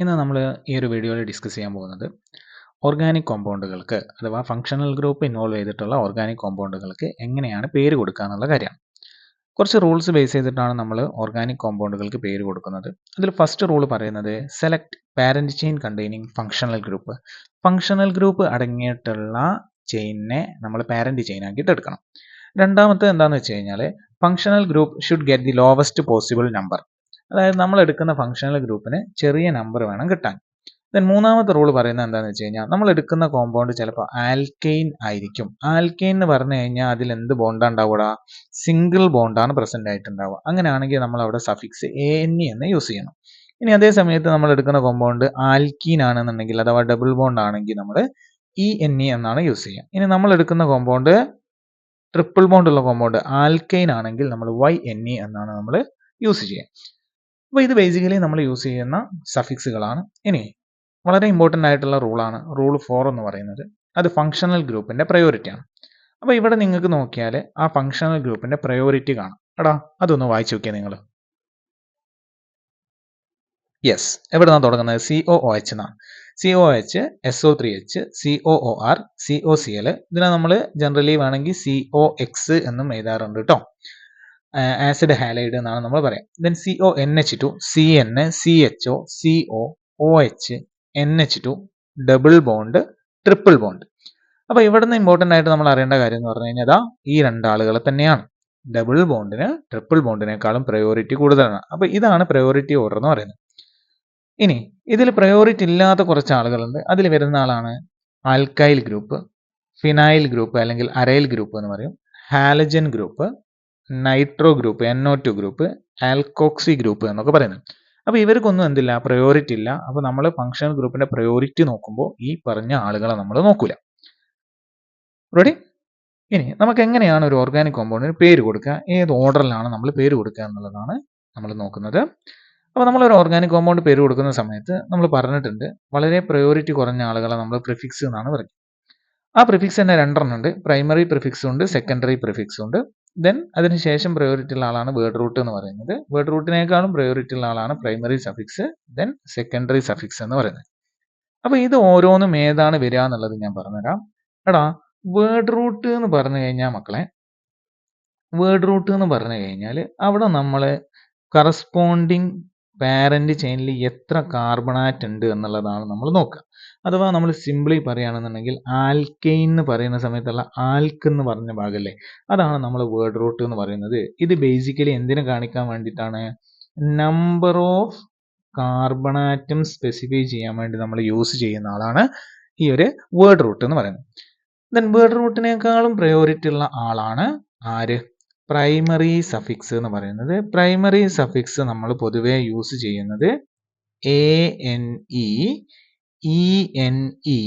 ഇന്ന് നമ്മൾ ഈ ഒരു വീഡിയോയിൽ ഡിസ്കസ് ചെയ്യാൻ പോകുന്നത് ഓർഗാനിക് കോമ്പൗണ്ടുകൾക്ക് അഥവാ ഫങ്ഷണൽ ഗ്രൂപ്പ് ഇൻവോൾവ് ചെയ്തിട്ടുള്ള ഓർഗാനിക് കോമ്പൗണ്ടുകൾക്ക് എങ്ങനെയാണ് പേര് കൊടുക്കുക എന്നുള്ള കാര്യമാണ്. കുറച്ച് റൂൾസ് ബേസ് ചെയ്തിട്ടാണ് നമ്മൾ ഓർഗാനിക് കോമ്പൗണ്ടുകൾക്ക് പേര് കൊടുക്കുന്നത്. അതിൽ ഫസ്റ്റ് റൂൾ പറയുന്നത് select parent chain containing functional group. Functional group അടങ്ങിയിട്ടുള്ള ചെയിനിനെ നമ്മൾ പാരന്റ് ചെയിൻ ആക്കിയിട്ട് എടുക്കണം. രണ്ടാമത്തെ എന്താണെന്ന് വെച്ച് കഴിഞ്ഞാൽ functional group should get the lowest possible number. അതായത് നമ്മൾ എടുക്കുന്ന ഫങ്ഷണൽ ഗ്രൂപ്പിന് ചെറിയ നമ്പർ വേണം കിട്ടാൻ. ദെൻ മൂന്നാമത്തെ റൂൾ പറയുന്നത് എന്താണെന്ന് വെച്ച് കഴിഞ്ഞാൽ നമ്മൾ എടുക്കുന്ന കോമ്പൗണ്ട് ചിലപ്പോൾ ആൽക്കെയിൻ ആയിരിക്കും. ആൽക്കെയിൻ എന്ന് പറഞ്ഞു കഴിഞ്ഞാൽ അതിൽ എന്ത് ബോണ്ടാണ് ഉണ്ടാവുക? സിംഗിൾ ബോണ്ടാണ് പ്രസന്റ് ആയിട്ടുണ്ടാവുക. അങ്ങനെയാണെങ്കിൽ നമ്മൾ അവിടെ സഫിക്സ് ANE എന്ന് യൂസ് ചെയ്യണം. ഇനി അതേ സമയത്ത് നമ്മൾ എടുക്കുന്ന കോമ്പൗണ്ട് ആൽക്കീൻ ആണെന്നുണ്ടെങ്കിൽ അഥവാ ഡബിൾ ബോണ്ട് ആണെങ്കിൽ നമ്മൾ ENE എന്നാണ് യൂസ് ചെയ്യുക. ഇനി നമ്മൾ എടുക്കുന്ന കോമ്പൗണ്ട് ട്രിപ്പിൾ ബോണ്ട് ഉള്ള കോമ്പൗണ്ട് ആൽക്കൈൻ ആണെങ്കിൽ നമ്മൾ YNE എന്നാണ് നമ്മൾ യൂസ് ചെയ്യുക. അപ്പോൾ ഇത് ബേസിക്കലി നമ്മൾ യൂസ് ചെയ്യുന്ന സഫിക്സുകളാണ്. ഇനി വളരെ ഇമ്പോർട്ടൻ്റ് ആയിട്ടുള്ള റൂളാണ് റൂൾ 4 എന്ന് പറയുന്നത്. അത് ഫങ്ഷണൽ ഗ്രൂപ്പിന്റെ പ്രയോറിറ്റി ആണ്. അപ്പോൾ ഇവിടെ നിങ്ങൾക്ക് നോക്കിയാൽ ആ ഫങ്ഷണൽ ഗ്രൂപ്പിന്റെ പ്രയോറിറ്റി കാണാം. എടാ അതൊന്ന് വായിച്ചു നോക്കിയാൽ നിങ്ങൾ. യെസ്, എവിടെന്നാണ് തുടങ്ങുന്നത്? COOH എന്നാണ്. COH, SO3H, COOR, COCl. ഇതിനെ നമ്മൾ ജനറലി വേണമെങ്കിൽ COX എന്നും എഴുതാറുണ്ട് കേട്ടോ. ആസിഡ് ഹാലൈഡ് എന്നാണ് നമ്മൾ പറയാം. Then CONH2, CN, CHO, CO, OH, NH2, double bond, triple bond. അപ്പോൾ ഇവിടുന്ന് ഇമ്പോർട്ടൻ്റ് ആയിട്ട് നമ്മൾ അറിയേണ്ട കാര്യം എന്ന് പറഞ്ഞു കഴിഞ്ഞാൽ ഈ രണ്ടാളുകൾ തന്നെയാണ്. ഡബിൾ ബോണ്ടിന് ട്രിപ്പിൾ ബോണ്ടിനേക്കാളും പ്രയോറിറ്റി കൂടുതലാണ്. അപ്പോൾ ഇതാണ് പ്രയോറിറ്റി ഓർഡർ എന്ന് പറയുന്നത്. ഇനി ഇതിൽ പ്രയോറിറ്റി ഇല്ലാത്ത കുറച്ച് ആളുകളുണ്ട്. അതിൽ വരുന്ന ആളാണ് ആൽക്കൈൽ ഗ്രൂപ്പ്, ഫിനൈൽ ഗ്രൂപ്പ് അല്ലെങ്കിൽ അരൈൽ ഗ്രൂപ്പ് എന്ന് പറയും, halogen group, nitro group, NO2 group, alkoxy group എന്നൊക്കെ പറയുന്നത്. അപ്പോൾ ഇവർക്കൊന്നും എന്തില്ല? പ്രയോറിറ്റി ഇല്ല. അപ്പോൾ നമ്മൾ ഫങ്ഷണൽ ഗ്രൂപ്പിന്റെ പ്രയോറിറ്റി നോക്കുമ്പോൾ ഈ പറഞ്ഞ ആളുകളെ നമ്മൾ നോക്കൂല. റെഡി? ഇനി നമുക്ക് എങ്ങനെയാണ് ഒരു ഓർഗാനിക് കോമ്പൗണ്ടിന് പേര് കൊടുക്കുക, ഏത് ഓർഡറിലാണ് നമ്മൾ പേര് കൊടുക്കുക എന്നുള്ളതാണ് നമ്മൾ നോക്കുന്നത്. അപ്പോൾ നമ്മൾ ഒരു ഓർഗാനിക് കോമ്പൗണ്ട് പേര് കൊടുക്കുന്ന സമയത്ത് നമ്മൾ പറഞ്ഞിട്ടുണ്ട് വളരെ പ്രയോറിറ്റി കുറഞ്ഞ ആളുകളെ നമ്മൾ പ്രിഫിക്സ് എന്നാണ് പറയുന്നത്. ആ പ്രിഫിക്സ് തന്നെ രണ്ടെണ്ണം ഉണ്ട്. പ്രൈമറി പ്രിഫിക്സും ഉണ്ട്, സെക്കൻഡറി പ്രിഫിക്സും ഉണ്ട്. ദെൻ അതിനുശേഷം പ്രയോറിറ്റി ഉള്ള ആളാണ് വേർഡ് റൂട്ട് എന്ന് പറയുന്നത്. വേർഡ് റൂട്ടിനേക്കാളും പ്രയോറിറ്റി ഉള്ള ആളാണ് primary suffix, then secondary suffix എന്ന് പറയുന്നത്. അപ്പോൾ ഇത് ഓരോന്നും ഏതാണ് വരിക എന്നുള്ളത് ഞാൻ പറഞ്ഞുതരാം. എടാ വേർഡ് റൂട്ട് എന്ന് പറഞ്ഞു കഴിഞ്ഞാൽ മക്കളെ, വേർഡ് റൂട്ട് എന്ന് പറഞ്ഞു കഴിഞ്ഞാൽ അവിടെ നമ്മൾ കറസ്പോണ്ടിങ് പാരന്റ് ചെയിനിൽ എത്ര കാർബണാറ്റ് ഉണ്ട് എന്നുള്ളതാണ് നമ്മൾ നോക്കുക. അഥവാ നമ്മൾ സിംപിളി പറയുകയാണെന്നുണ്ടെങ്കിൽ ആൽക്കെയിൻ എന്ന് പറയുന്ന സമയത്തുള്ള ആൽക്ക് എന്ന് പറഞ്ഞ ഭാഗമല്ലേ, അതാണ് നമ്മൾ വേർഡ് റൂട്ട് എന്ന് പറയുന്നത്. ഇത് ബേസിക്കലി എന്തിനു കാണിക്കാൻ വേണ്ടിയിട്ടാണ്? നമ്പർ ഓഫ് കാർബണാറ്റം സ്പെസിഫൈ ചെയ്യാൻ വേണ്ടി നമ്മൾ യൂസ് ചെയ്യുന്ന ആളാണ് ഈ ഒരു വേർഡ് റൂട്ട് എന്ന് പറയുന്നത്. ദെൻ വേർഡ് റൂട്ടിനേക്കാളും പ്രയോറിറ്റി ഉള്ള ആളാണ് ആര്? പ്രൈമറി സഫിക്സ് എന്ന് പറയുന്നത്. പ്രൈമറി സഫിക്സ് നമ്മൾ പൊതുവെ യൂസ് ചെയ്യുന്നത് ANE, ENE,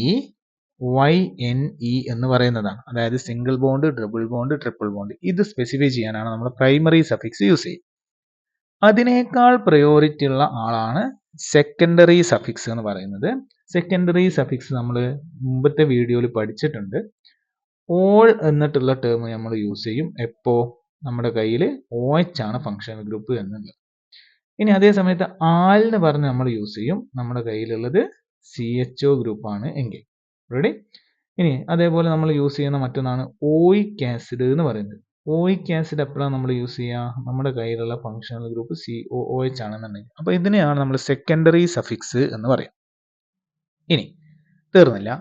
YNE എന്ന് പറയുന്നതാണ്. അതായത് single bond, double bond, triple bond. ഇത് സ്പെസിഫൈ ചെയ്യാനാണ് നമ്മൾ പ്രൈമറി സഫിക്സ് യൂസ് ചെയ്യുക. അതിനേക്കാൾ പ്രയോറിറ്റി ഉള്ള ആളാണ് സെക്കൻഡറി സഫിക്സ് എന്ന് പറയുന്നത്. സെക്കൻഡറി സഫിക്സ് നമ്മൾ മുമ്പത്തെ വീഡിയോയിൽ പഠിച്ചിട്ടുണ്ട്. ഓൾ എന്നിട്ടുള്ള ടേം നമ്മൾ യൂസ് ചെയ്യും. എപ്പോ? നമ്മുടെ കയ്യിൽ OH ആണ് ഫങ്ഷണൽ ഗ്രൂപ്പ് എന്നുള്ളത്. ഇനി അതേ സമയത്ത് ആൽ എന്ന് പറഞ്ഞ് നമ്മൾ യൂസ് ചെയ്യും. നമ്മുടെ കയ്യിലുള്ളത് CHO ഗ്രൂപ്പ് ആണ് എങ്കിൽ. റെഡി? ഇനി അതേപോലെ നമ്മൾ യൂസ് ചെയ്യുന്ന മറ്റൊന്നാണ് ഓയിക് ആസിഡ് എന്ന് പറയുന്നത്. ഓയിക് ആസിഡ് എപ്പോഴാണ് നമ്മൾ യൂസ് ചെയ്യുക? നമ്മുടെ കയ്യിലുള്ള ഫങ്ഷണൽ ഗ്രൂപ്പ് COOH ആണെന്നുണ്ടെങ്കിൽ. അപ്പോൾ ഇതിനെയാണ് നമ്മൾ സെക്കൻഡറി സഫിക്സ് എന്ന് പറയാം. ഇനി തീർന്നില്ല.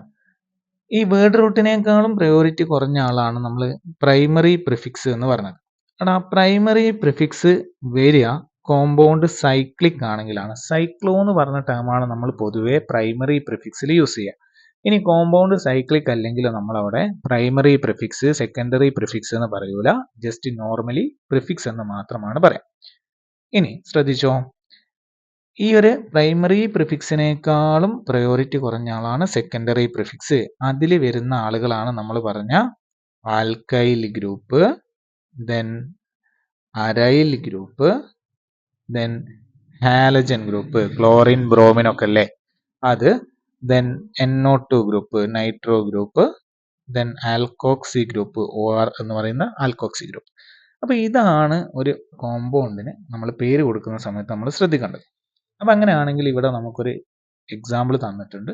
ഈ വേർഡ് റൂട്ടിനേക്കാളും പ്രയോറിറ്റി കുറഞ്ഞ ആളാണ് നമ്മൾ പ്രൈമറി പ്രിഫിക്സ് എന്ന് പറഞ്ഞത്. എടാ പ്രൈമറി പ്രിഫിക്സ് വരിക കോമ്പൗണ്ട് സൈക്ലിക് ആണെങ്കിലാണ്. സൈക്ലോ എന്ന് പറഞ്ഞ ടേമാണ് നമ്മൾ പൊതുവെ പ്രൈമറി പ്രിഫിക്സിൽ യൂസ് ചെയ്യുക. ഇനി കോമ്പൗണ്ട് സൈക്ലിക് അല്ലെങ്കിൽ നമ്മൾ അവിടെ പ്രൈമറി പ്രിഫിക്സ്, സെക്കൻഡറി പ്രിഫിക്സ് എന്ന് പറയൂല. ജസ്റ്റ് നോർമലി പ്രിഫിക്സ് എന്ന് മാത്രമാണ് പറയാം. ഇനി ശ്രദ്ധിച്ചോ, ഈ ഒരു പ്രൈമറി പ്രിഫിക്സിനേക്കാളും പ്രയോറിറ്റി കുറഞ്ഞ ആളാണ് സെക്കൻഡറി പ്രിഫിക്സ്. അതിൽ വരുന്ന ആളുകളാണ് നമ്മൾ പറഞ്ഞ alkyl group, then aril group, then halogen group, chlorine bromine ഒക്കെ അല്ലേ അത്, then NO2 group, nitro group, then alkoxy group, OR എന്ന് പറയുന്ന ആൽക്കോക്സി ഗ്രൂപ്പ്. അപ്പോൾ ഇതാണ് ഒരു കോമ്പൗണ്ടിന് നമ്മൾ പേര് കൊടുക്കുന്ന സമയത്ത് നമ്മൾ ശ്രദ്ധിക്കേണ്ടത്. അപ്പം അങ്ങനെയാണെങ്കിൽ ഇവിടെ നമുക്കൊരു എക്സാമ്പിൾ തന്നിട്ടുണ്ട്.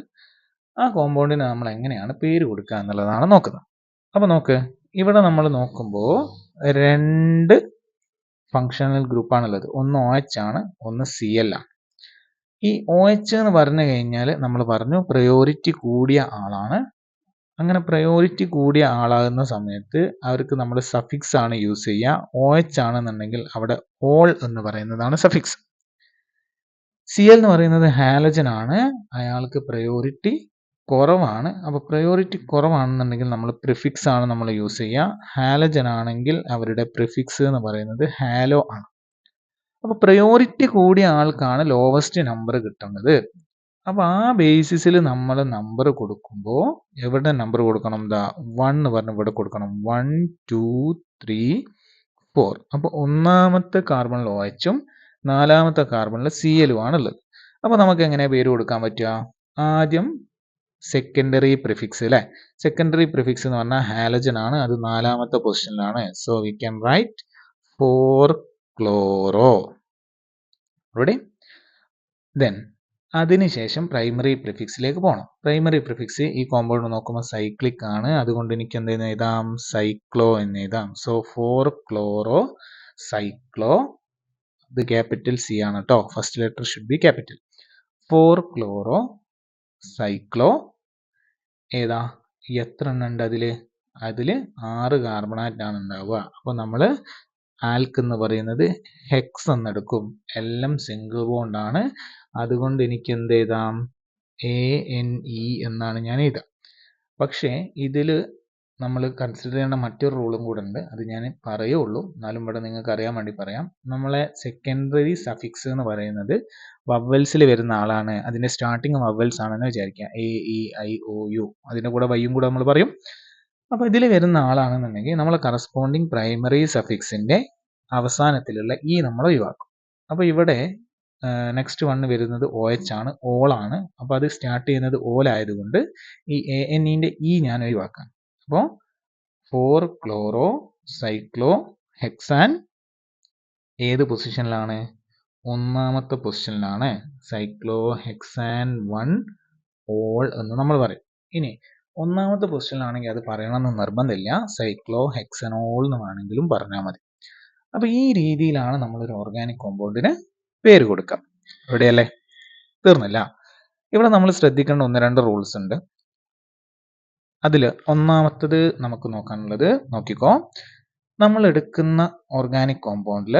ആ കോമ്പൗണ്ടിന് നമ്മൾ എങ്ങനെയാണ് പേര് കൊടുക്കുക എന്നുള്ളതാണ് നോക്കുന്നത്. അപ്പോൾ നോക്ക്, ഇവിടെ നമ്മൾ നോക്കുമ്പോൾ രണ്ട് ഫങ്ഷണൽ ഗ്രൂപ്പാണുള്ളത്. ഒന്ന് OH ആണ്, ഒന്ന് Cl ആണ്. ഈ OH എന്ന് പറഞ്ഞു കഴിഞ്ഞാൽ നമ്മൾ പറഞ്ഞു പ്രയോറിറ്റി കൂടിയ ആളാണ്. അങ്ങനെ പ്രയോറിറ്റി കൂടിയ ആളാകുന്ന സമയത്ത് അവർക്ക് നമ്മൾ സഫിക്സ് ആണ് യൂസ് ചെയ്യുക. OH ആണെന്നുണ്ടെങ്കിൽ അവിടെ ഓൾ എന്ന് പറയുന്നതാണ് സഫിക്സ്. Cl എന്ന് പറയുന്നത് ഹാലജൻ ആണ്, അയാൾക്ക് പ്രയോറിറ്റി കുറവാണ്. അപ്പോൾ പ്രയോറിറ്റി കുറവാണെന്നുണ്ടെങ്കിൽ നമ്മൾ പ്രിഫിക്സ് ആണ് നമ്മൾ യൂസ് ചെയ്യുക. ഹാലജൻ ആണെങ്കിൽ അവരുടെ പ്രിഫിക്സ് എന്ന് പറയുന്നത് ഹാലോ ആണ്. അപ്പോൾ പ്രയോറിറ്റി കൂടിയ ആൾക്കാണ് ലോവസ്റ്റ് നമ്പർ കിട്ടുന്നത്. അപ്പോൾ ആ ബേസിസിൽ നമ്മൾ നമ്പർ കൊടുക്കുമ്പോൾ എവിടെ നമ്പർ കൊടുക്കണം? 1 എന്ന് പറഞ്ഞ് ഇവിടെ കൊടുക്കണം. 1 2 3 4. അപ്പോൾ ഒന്നാമത്തെ കാർബണിൽ OH-ഉം നാലാമത്തെ കാർബണിൽ Cl-ഉം ആണുള്ളത്. അപ്പോൾ നമുക്ക് എങ്ങനെ പേര് കൊടുക്കാൻ പറ്റുക? ആദ്യം സെക്കൻഡറി പ്രിഫിക്സ് അല്ലേ? സെക്കൻഡറി പ്രിഫിക്സ് എന്ന് പറഞ്ഞാൽ ഹാലജൻ ആണ്, അത് നാലാമത്തെ പൊസിഷനിലാണ്. So we can write 4 chloro. Ready? Then അതിനുശേഷം പ്രൈമറി പ്രിഫിക്സിലേക്ക് പോകണം. പ്രൈമറി പ്രിഫിക്സ് ഈ കോമ്പൗണ്ട് നോക്കുമ്പോൾ സൈക്ലിക് ആണ്, അതുകൊണ്ട് എനിക്ക് എന്ത് എഴുതാം? സൈക്ലോ എന്ന് എഴുതാം. So 4 chloro cyclo. ഇത് ക്യാപിറ്റൽ C ആണ് കേട്ടോ. First letter should be capital. 4 chloro cyclo. ഏതാ? എത്ര എണ്ണം ഉണ്ട് അതില്? 6 കാർബണാറ്റ് ആണ് ഉണ്ടാവുക. അപ്പോൾ നമ്മൾ ആൽക്ക് എന്ന് പറയുന്നത് ഹെക്സ് എന്നെടുക്കും. എല്ലാം സിംഗിൾ ബോണ്ട് ആണ്, അതുകൊണ്ട് എനിക്ക് എന്ത് എഴുതാം? ANE എന്നാണ് ഞാൻ എഴുതുക. പക്ഷേ ഇതിൽ നമ്മൾ കൺസിഡർ ചെയ്യേണ്ട മറ്റൊരു റൂളും കൂടെ ഉണ്ട്, അത് ഞാൻ പറയുള്ളൂ, എന്നാലും ഇവിടെ നിങ്ങൾക്ക് അറിയാൻ വേണ്ടി പറയാം. നമ്മളെ സെക്കൻഡറി സഫിക്സ് എന്ന് പറയുന്നത് വവ്വൽസിൽ വരുന്ന ആളാണ്. അതിന്റെ സ്റ്റാർട്ടിങ് വവ്വൽസ് ആണെന്ന് വിചാരിക്കുക. AEIOU, അതിന്റെ കൂടെ വൈയും കൂടെ നമ്മൾ പറയും. അപ്പോൾ ഇതിൽ വരുന്ന ആളാണെന്നുണ്ടെങ്കിൽ നമ്മൾ കറസ്പോണ്ടിങ് പ്രൈമറി സഫിക്സിന്റെ അവസാനത്തിലുള്ള ഈ നമ്മൾ ഒഴിവാക്കും. അപ്പോൾ ഇവിടെ നെക്സ്റ്റ് വൺ വരുന്നത് OH ആണ്, ഓൾ ആണ്. അപ്പോൾ അത് സ്റ്റാർട്ട് ചെയ്യുന്നത് ഓലായതുകൊണ്ട് ഈ ANEന്റെ E ഞാൻ ഒഴിവാക്കാം. അപ്പോൾ 4 ക്ലോറോ സൈക്ലോ ഹെക്സാൻ ഏത് പൊസിഷനിലാണ്? ഒന്നാമത്തെ പൊസിഷനിലാണ്. സൈക്ലോ ഹെക്സാൻ 1 ഓൾ എന്ന് നമ്മൾ പറയും. ഇനി ഒന്നാമത്തെ പൊസിഷനിലാണെങ്കിൽ അത് പറയണമെന്ന് നിർബന്ധമില്ല, സൈക്ലോ ഹെക്സനോൾ എന്ന് വേണമെങ്കിലും പറഞ്ഞാൽ മതി. അപ്പോൾ ഈ രീതിയിലാണ് നമ്മളൊരു ഓർഗാനിക് കോമ്പൗണ്ടിന് പേര് കൊടുക്കുക. എവിടെയല്ലേ? തീർന്നില്ല. ഇവിടെ നമ്മൾ ശ്രദ്ധിക്കേണ്ട 1-2 റൂൾസ് ഉണ്ട്. അതിൽ ഒന്നാമത്തത് നമുക്ക് നോക്കാനുള്ളത്, നോക്കിക്കോ, നമ്മൾ എടുക്കുന്ന ഓർഗാനിക് കോമ്പൗണ്ടിൽ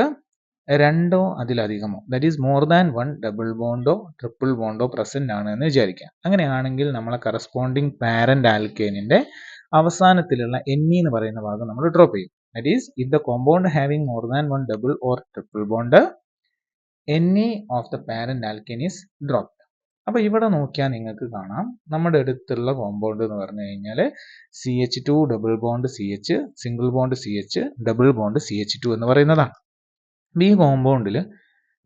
രണ്ടോ അതിലധികമോ, that is more than 1 double ബോണ്ടോ ട്രിപ്പിൾ ബോണ്ടോ പ്രസന്റ് ആണ് എന്ന് വിചാരിക്കാം. അങ്ങനെയാണെങ്കിൽ നമ്മളെ കറസ്പോണ്ടിങ് പാരന്റ് ആൽക്കേനിന്റെ അവസാനത്തിലുള്ള Ne എന്ന് പറയുന്ന ഭാഗം നമ്മൾ ഡ്രോപ്പ് ചെയ്യും. That is if the compound having more than 1 double or triple bond, Ne of the parent alkane is dropped. അപ്പോൾ ഇവിടെ നോക്കിയാൽ നിങ്ങൾക്ക് കാണാം, നമ്മുടെ അടുത്തുള്ള കോമ്പൗണ്ട് എന്ന് പറഞ്ഞു കഴിഞ്ഞാൽ CH2 double bond CH, single bond CH, double bond CH2 എന്ന് പറയുന്നതാണ്. ഈ കോമ്പൗണ്ടിൽ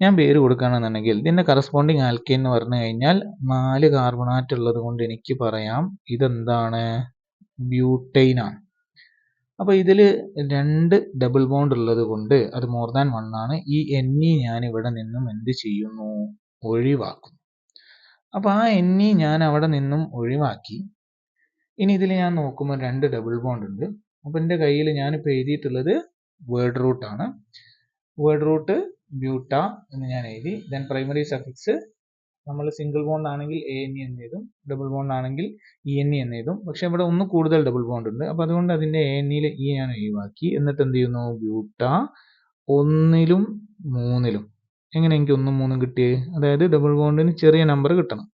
ഞാൻ പേര് കൊടുക്കുകയാണെന്നുണ്ടെങ്കിൽ ഇതിൻ്റെ കറസ്പോണ്ടിങ് ആൽക്കെയിൻ എന്ന് പറഞ്ഞു കഴിഞ്ഞാൽ 4 കാർബണാറ്റ് ഉള്ളത് കൊണ്ട് എനിക്ക് പറയാം ഇതെന്താണ്? ബ്യൂട്ടൈൻ ആണ്. അപ്പോൾ ഇതിൽ 2 ഡബിൾ ബോണ്ട് ഉള്ളത് കൊണ്ട് അത് മോർ ദാൻ 1 ആണ്. ഈ Ne ഞാൻ ഇവിടെ നിന്നും എന്ത് ചെയ്യുന്നു? ഒഴിവാക്കുന്നു. അപ്പോൾ ആ Ne ഞാൻ അവിടെ നിന്നും ഒഴിവാക്കി. ഇനി ഇതിൽ ഞാൻ നോക്കുമ്പോൾ 2 ഡബിൾ ബോണ്ട് ഉണ്ട്. അപ്പോൾ എൻ്റെ കയ്യിൽ ഞാനിപ്പോൾ എഴുതിയിട്ടുള്ളത് വേർഡ് റൂട്ട് ആണ്. വേർഡ് റൂട്ട് ബ്യൂട്ട എന്ന് ഞാൻ എഴുതി. ദെൻ പ്രൈമറി സഫിക്സ് നമ്മൾ സിംഗിൾ ബോണ്ട് ആണെങ്കിൽ ANE എന്ന് എഴുതും, ഡബിൾ ബോണ്ട് ആണെങ്കിൽ ENE എന്ന് എഴുതും. പക്ഷെ ഇവിടെ ഒന്ന് കൂടുതൽ ഡബിൾ ബോണ്ട് ഉണ്ട്, അപ്പോൾ അതുകൊണ്ട് അതിൻ്റെ ANEയിൽ E ഞാൻ ഒഴിവാക്കി. എന്നിട്ട് എന്ത് ചെയ്യുന്നു? ബ്യൂട്ട 1-ലും 3-ലും. എങ്ങനെ എനിക്ക് 1ഉം 3ഉം കിട്ടിയേ? അതായത് ഡബിൾ ബോണ്ടിന് ചെറിയ നമ്പർ കിട്ടണം.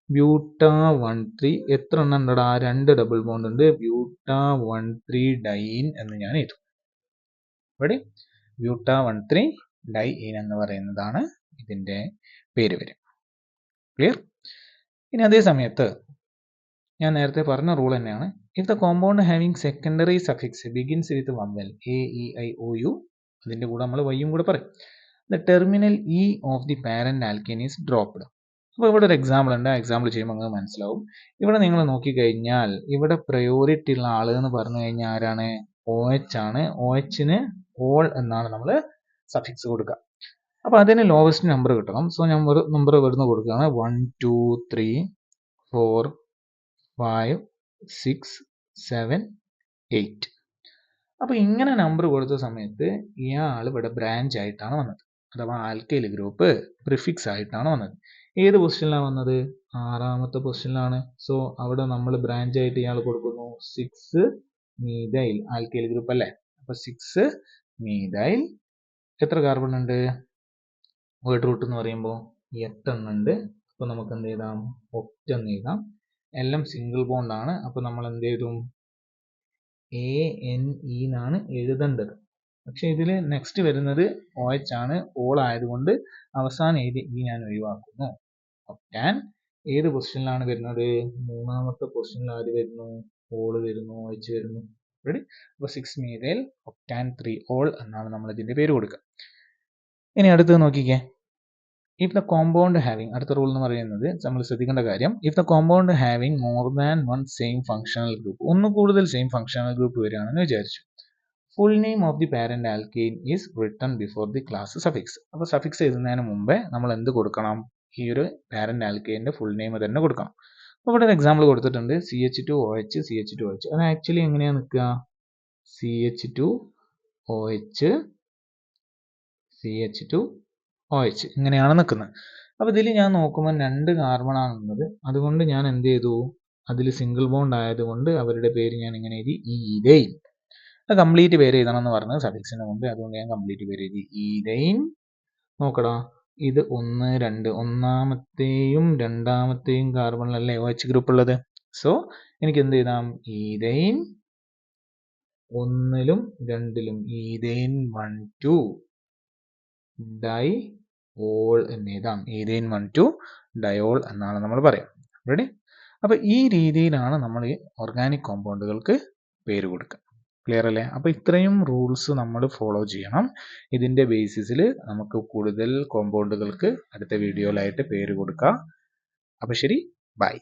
ബ്യൂട്ട 1,3 എത്ര എണ്ണം ഉണ്ടടാ? 2 ഡബിൾ ബോണ്ട് ഉണ്ട്. ബ്യൂട്ട 1,3 ഡൈൻ എന്ന് ഞാൻ എഴുതും. റെഡി? ബ്യൂട്ട 1,3 ഡൈൻ എന്ന് പറയുന്നതാണ് ഇതിൻ്റെ പേര് വരും. ക്ലിയർ? ഇനി അതേ സമയത്ത് ഞാൻ നേരത്തെ പറഞ്ഞ റൂൾ തന്നെയാണ്. If the compound having secondary suffix begins with vowel AEIOU, അതിൻ്റെ കൂടെ നമ്മൾ വൈയും കൂടെ പറയും. The terminal E of the parent alkane is dropped. അപ്പോൾ ഇവിടെ ഒരു എക്സാമ്പിൾ ഉണ്ട്, ആ എക്സാമ്പിൾ ചെയ്യുമ്പോൾ നിങ്ങൾക്ക് മനസ്സിലാവും. ഇവിടെ നിങ്ങൾ നോക്കിക്കഴിഞ്ഞാൽ ഇവിടെ പ്രയോറിറ്റി ഉള്ള ആൾ എന്ന് പറഞ്ഞു കഴിഞ്ഞാൽ ആരാണ്? OH ആണ്. OHന് ഓൾ എന്നാണ് നമ്മൾ സഫിക്സ് കൊടുക്കുക. അപ്പോൾ അതിന് ലോവസ്റ്റ് നമ്പർ കിട്ടണം. സോ നമ്പർ ഇവിടുന്ന് കൊടുക്കുകയാണ് 1 2 3 4 5 6 7 8. അപ്പോൾ ഇങ്ങനെ നമ്പർ കൊടുത്ത സമയത്ത് ഇയാൾ ഇവിടെ ബ്രാഞ്ച് ആയിട്ടാണ് വന്നത്, അഥവാ ആൽക്കൈൽ ഗ്രൂപ്പ് പ്രിഫിക്സ് ആയിട്ടാണ് വന്നത്. ഏത് പൊസിഷനിലാണ് വന്നത്? 6ാമത്തെ പൊസിഷനിലാണ്. സോ അവിടെ നമ്മൾ ബ്രാഞ്ച് ആയിട്ട് ഇയാൾ കൊടുക്കുന്നു 6 മീഥൈൽ, ആൽക്കൈൽ ഗ്രൂപ്പ് അല്ലേ. അപ്പോൾ 6 മീഥൈൽ എത്ര കാർബൺ ഉണ്ട്? വേർഡ് റൂട്ട് എന്ന് പറയുമ്പോൾ 8 എണ്ണം ഉണ്ട്. അപ്പോൾ നമുക്ക് എന്ത് എഴുതാം? ഒക്ട് എന്ന് എഴുതാം. എല്ലാം സിംഗിൾ ബോണ്ട് ആണ്. അപ്പോൾ നമ്മൾ എന്ത് എഴുതും? ANE എന്നാണ് എഴുതേണ്ടത്. പക്ഷെ ഇതിൽ നെക്സ്റ്റ് വരുന്നത് OH ആണ്, ഓൾ ആയതുകൊണ്ട് അവസാനം എഴുതി ഈ ഞാൻ ഒഴിവാക്കുന്നു. ഒക്ടാൻ ഏത് പൊസിഷനിലാണ് വരുന്നത്? 3ാമത്തെ പൊസിഷനിൽ ആര് വരുന്നു? ഓൾ വരുന്നു, OH വരുന്നു. റെഡി? അപ്പോൾ 6 മീഥൈൽ ഒക്ടാൻ 3 ഓൾ എന്നാണ് നമ്മൾ ഇതിന്റെ പേര് കൊടുക്കുക. ഇനി അടുത്തത് നോക്കിക്കേ. ഇഫ് ദ കോമ്പൗണ്ട് ഹാവിംഗ്, അടുത്ത റൂൾ എന്ന് പറയുന്നത് നമ്മൾ ശ്രദ്ധിക്കേണ്ട കാര്യം, if the compound having more than one same functional group, ഒന്ന് കൂടുതൽ സെയിം ഫങ്ഷണൽ ഗ്രൂപ്പ് വരികയാണെന്ന് വിചാരിച്ചു. Full name of the parent alkane is written before the class suffix. അപ്പോൾ സഫിക്സ് എഴുതുന്നതിന് മുമ്പേ നമ്മൾ എന്ത് കൊടുക്കണം? ഈ ഒരു പാരന്റ് ആൽക്കെയിൻ്റെ ഫുൾ നെയിം തന്നെ കൊടുക്കണം. അപ്പോൾ ഇവിടെ ഒരു എക്സാമ്പിൾ കൊടുത്തിട്ടുണ്ട്, CH2OH CH2OH. അത് ആക്ച്വലി എങ്ങനെയാണ് നിൽക്കുക? CH2OH CH2OH ഇങ്ങനെയാണ് നിൽക്കുന്നത്. അപ്പോൾ ഇതിൽ ഞാൻ നോക്കുമ്പോൾ 2 കാർബൺ ആണുള്ളത്. അതുകൊണ്ട് ഞാൻ എന്ത് ചെയ്തു? അതിൽ സിംഗിൾ ബോണ്ട് ആയതുകൊണ്ട് അവരുടെ പേര് ഞാൻ ഇങ്ങനെ എഴുതി ഈഥൈൻ. അത് കംപ്ലീറ്റ് പേര് എഴുതണം എന്ന് പറഞ്ഞത് സഫിക്സിന് മുമ്പ്, അതുകൊണ്ട് ഞാൻ കംപ്ലീറ്റ് പേര് എഴുതി ഈഥൈൻ. നോക്കടാ, ഇത് 1 2, ഒന്നാമത്തെയും രണ്ടാമത്തെയും കാർബണിലല്ലേ OH ഗ്രൂപ്പ് ഉള്ളത്. സോ എനിക്ക് എന്ത് എഴുതാം? ഈഥൈൻ 1ലും 2ലും ഈഥൈൻ 1 2 ഡൈ ഓൾ എന്ന് എഴുതാം. ഈഥൈൻ 1 2 ഡയോൾ എന്നാണ് നമ്മൾ പറയാം. റെഡി? അപ്പോൾ ഈ രീതിയിലാണ് നമ്മൾ ഈ ഓർഗാനിക് കോമ്പൗണ്ടുകൾക്ക് പേര് കൊടുക്കുക. ക്ലിയർ അല്ലേ? അപ്പോൾ ഇത്രയും റൂൾസ് നമ്മൾ ഫോളോ ചെയ്യണം. ഇതിന്റെ ബേസിസിൽ നമുക്ക് കൂടുതൽ കോമ്പൗണ്ടുകൾക്ക് അടുത്ത വീഡിയോയിലായിട്ട് പേര് കൊടുക്കാം. അപ്പോൾ ശരി, ബൈ.